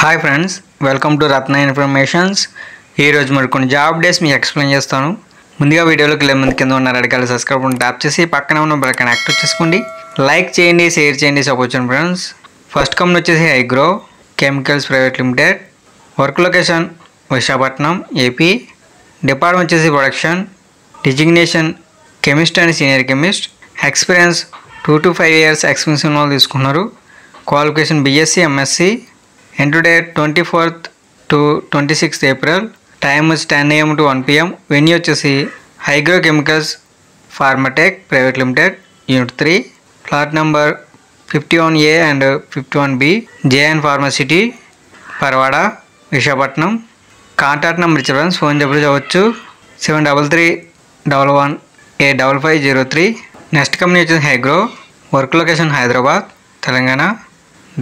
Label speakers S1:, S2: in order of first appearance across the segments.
S1: Hi friends, welcome to Ratna informations. ఈరోజు మరి కొన్ని జాబ్ అప్డేట్స్ మీకు ఎక్స్ప్లెయిన్ చేస్తాను. ముందుగా వీడియోలోకి వెళ్ళే ముందు కింద ఉన్న red colour subscribe button tap చేసి పక్కన ఉన్న బెల్ ఐకాన్ యాక్టివేట్ చేసుకోండి. లైక్ చేయండి, షేర్ చేయండి, సపోర్ట్ చేయండి ఫ్రెండ్స్. ఫస్ట్ కంపెనీ వచ్చేసి Hygro chemicals private limited. Work location Visakhapatnam, AP. Department వచ్చేసి production. Designation chemist and senior chemist. Experience 2 to 5 years experience ఉన్న వాళ్ళు తీసుకున్నారు. Qualification BSc, MSc. End date 24th to 26th April. Time is 10 AM to 1 PM. Venue వచ్చేసి Hygro chemicals Pharmatech private limited, unit 3. Plot number 51A and 51B, JN Pharmacity, Paravada, Visakhapatnam. Contact number ఇచ్చారు, phone చెప్పి చదవచ్చు 7311855503. Next company వచ్చేసి Hygro. Work location Hyderabad, Telangana.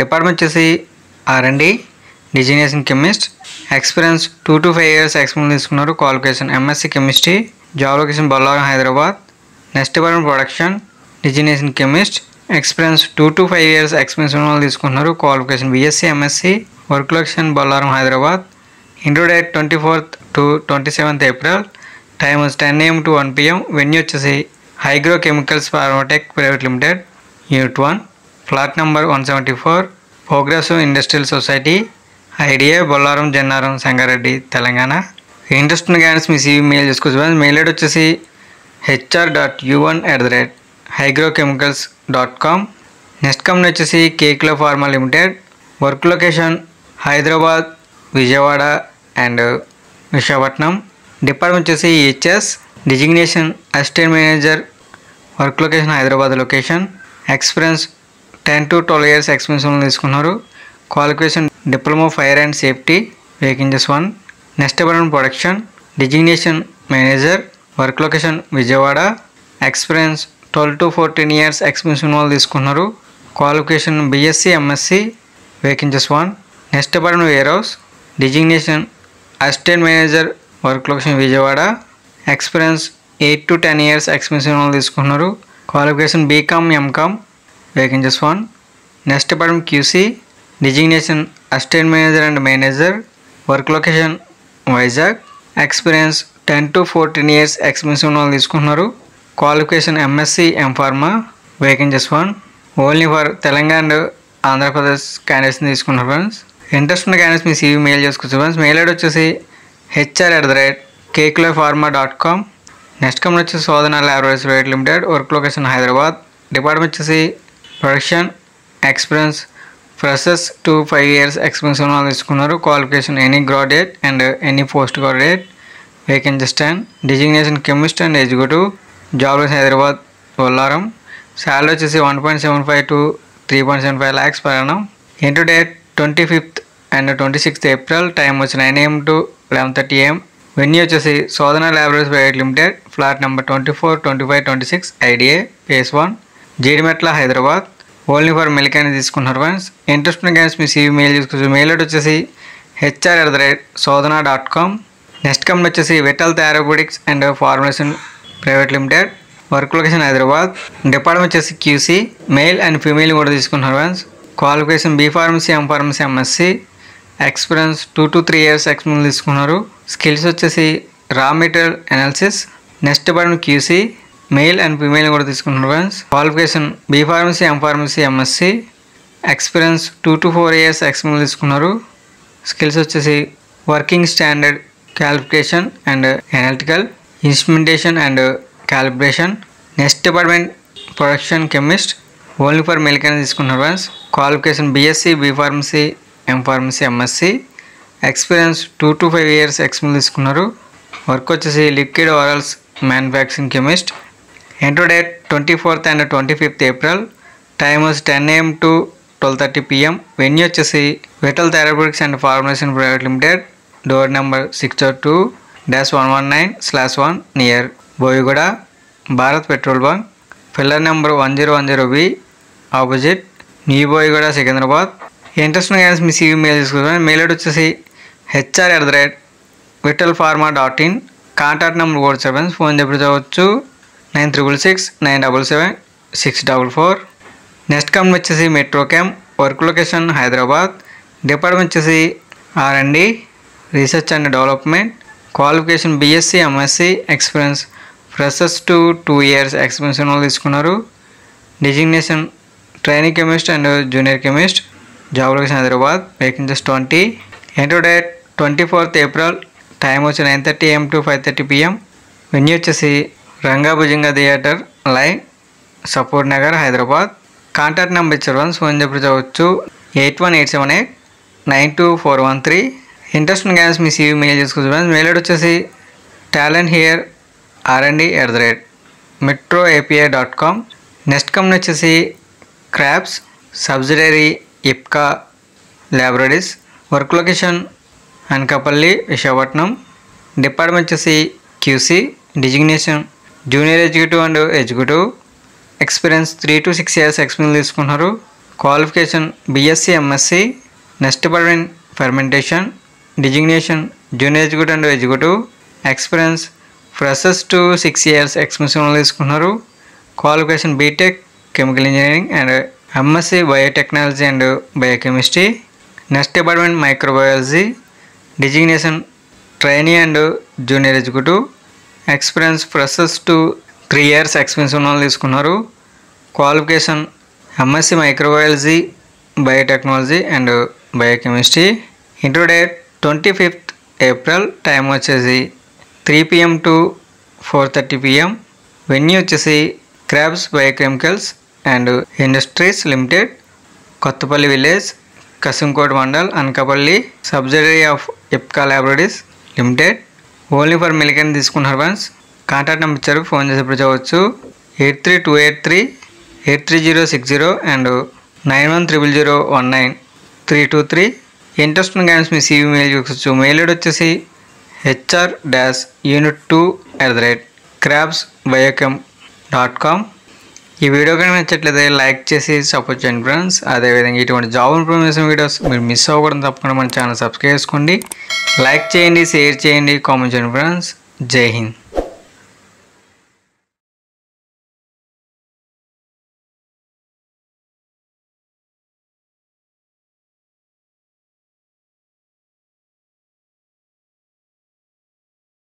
S1: Department వచ్చేసి R&D, designation chemist. Experience 2 to 5 years experience తీసుకున్నారు. Qualification MSc chemistry. Job location Bollaram, Hyderabad. Next department production. Designation chemist. Experience 2 to 5 years experience ఉన్న వాళ్ళు తీసుకుంటున్నారు. Qualification BSc, MSc. Work location Bollaram, Hyderabad. Interview date 24th to 27th April. టైమ్ 10 AM to 1 PM. Venue వచ్చేసి Hygro chemicals Pharmatech private limited, unit 1. Flat number 174, progressive industrial society, IDA, Bollaram, Jannaram, Sangareddy, Telangana. Interest ఉన్న candidates మీ CV mail చేసుకోవచ్చు. Mail ID వచ్చేసి hr.u1@hygrochemicals.com. Next company వచ్చేసి Keklo pharma limited. Work location Hyderabad, Vijayawada and Visakhapatnam. Department వచ్చేసి HS. Designation assistant manager. Work location Hyderabad location. Experience 10 to 12 years experience తీసుకున్నారు. Qualification diploma fire and safety, vacancies 1. Next department production. Designation manager. Work location Vijayawada. Experience 12 to 14 years experience వాళ్ళు తీసుకున్నారు. Qualification BSc, MSc, vacancies 1. Next department warehouse. Designation assistant manager. Work location Vijayawada. Experience 8 to 10 years experience వాళ్ళు తీసుకున్నారు. Qualification BCom, MCom, vacancies 1. Next department QC. Designation assistant manager and manager. Work location Vizag. Experience 10 to 14 years experience ఉన్న వాళ్ళు తీసుకుంటున్నారు. Qualification MSc, M Pharma, vacancies 1. Only for Telangana and Andhra Pradesh క్యాండిడేట్స్ని తీసుకున్నారు friends. Interest ఉన్న candidates మీ CV mail చేసుకోవచ్చు ఫ్రెండ్స్. మెయిల్ ఐడి వచ్చేసి hr@keklofarma.com. Next company వచ్చేసి Sodhana laboratories private limited. Work location Hyderabad. Department వచ్చేసి production. Experience freshers 2 to 5 years experience ఉన్న వాళ్ళు తీసుకున్నారు. Qualification any graduate and any post graduate, vacancies 10. Designation chemist and executive. Job location Hyderabad, Bollaram. Salary వచ్చేసి 1.75 to 3.75 lakhs per annum. Interview date 25th and 26th April. Time వచ్చి 9 AM to 11:30 AM. Venue వచ్చేసి Sodhana laboratories private limited. Flat number 24, 25, 26, IDA, phase 1, Jeedimetla, Hyderabad. Only for milk అనేది తీసుకున్నారు friends. Interest ఉన్న candidates మీ CV mail చేసుకోవచ్చు. Mail ID వచ్చేసి hr@sodhana.com. Next company వచ్చేసి vital therapeutics and formation private limited. Work location Hyderabad. Department వచ్చేసి QC. Male and female కూడా తీసుకున్నారు friends. Qualification B pharmacy, M pharmacy, MSc. Experience 2 to 3 years experience తీసుకున్నారు. Skills వచ్చేసి raw material analysis. Next department QC. Male and female కూడా తీసుకుంటున్నారు friends. Qualification B pharmacy, M pharmacy, MSc. Experience 2 to 4 years experience తీసుకున్నారు. Skills వచ్చేసి working standard calcification and analytical instrumentation and calibration. Next department production chemist. Only for milk అనేది తీసుకున్నారు friends. Qualification BSc, B pharmacy, M pharmacy, MSc. Experience 2 to 5 years experience తీసుకున్నారు. Work వచ్చేసి liquid orals manufacturing chemist. Interview date 24th and 25th April. Time వచ్చి 10 AM to 12:30 PM. Venue వచ్చేసి vital therapeutics and formation private limited. Door number 602-119/1 near Boiguda, Bharat petrol bunk. Pillar number 1010B, opposite new Boiguda, Secunderabad. Interest ఉన్న candidates మీ CV mail చేసుకోవచ్చు. Mail ID వచ్చేసి hr@vitalpharma.in. Contact number కూడా చెప్పండి, phone చెప్పి చదవచ్చు 966977 644. నెక్స్ట్ కంపెనీ వచ్చేసి Metrochem. Work location Hyderabad. Department వచ్చేసి R&D research and development. Qualification BSc MSc experience freshers to 2 years experience ఉన్న వాళ్ళు తీసుకున్నారు. Designation training chemist and junior chemist. Job location Hyderabad. Vacancies 20. Enter date 24th April. Time వచ్చి 9:30 AM to 5:30 PM. Venue వచ్చేసి Ranga Bhujanga theatre line support Nagar Hyderabad. Contact number ఇచ్చారు once phone చెప్పవచ్చు 8187892413. Interest ఉన్న గ్యాస్ మీ CV మెయిల్ చేసుకోవచ్చు ఫ్రెండ్స్. మెయిల్ ఐడి వచ్చేసి talenthere.rnd@metroapi.com. Next company వచ్చేసి Krebs subsidiary Ipca laboratories. Work location Anakapalli Visakhapatnam. Department వచ్చేసి QC. Designation junior executive and executive. Experience 3 to 6 years experience తీసుకున్నారు. Qualification BSc MSc. Next department fermentation. Designation junior executive and executive. Experience freshers to 6 years experience తీసుకున్నారు. Qualification BTech chemical engineering and MSc biotechnology and biochemistry. Next department microbiology. Designation trainee and junior executive. Experience freshers to 3 years experience ఉన్న వాళ్ళు తీసుకున్నారు. Qualification MSc microbiology biotechnology and biochemistry. Inter date 25th April. Time వచ్చేసి 3 PM to 4:30 PM. Venue వచ్చేసి Krebs biochemicals and industries limited Kothapalli village Kasimkota mandal Anakapalli. Subsidiary of Ipca laboratories limited. Only for మిలికన్ తీసుకున్నారు friends. Contact number ఇచ్చారు phone చేసి చూడవచ్చు 8328383060 and 9100019323. Interest ఉన్న గ్యాన్స్ మీ CV మెయిల్ చూసుకోవచ్చు. మెయిల్ ఐడి వచ్చేసి hr-unit2@crabsbiochem.com. ఈ వీడియో కనుక నచ్చట్లయితే లైక్ చేసి సపోర్ట్ చేయండి ఫ్రెండ్స్. అదేవిధంగా ఇటువంటి జాబ్ ఇన్ఫర్మేషన్ వీడియోస్ మీరు మిస్ అవ్వకూడదు తప్పకుండా మన ఛానల్ సబ్స్క్రైబ్ చేసుకోండి. లైక్ చేయండి, షేర్ చేయండి, కామెంట్ చేయండి ఫ్రెండ్స్. జై హింద్.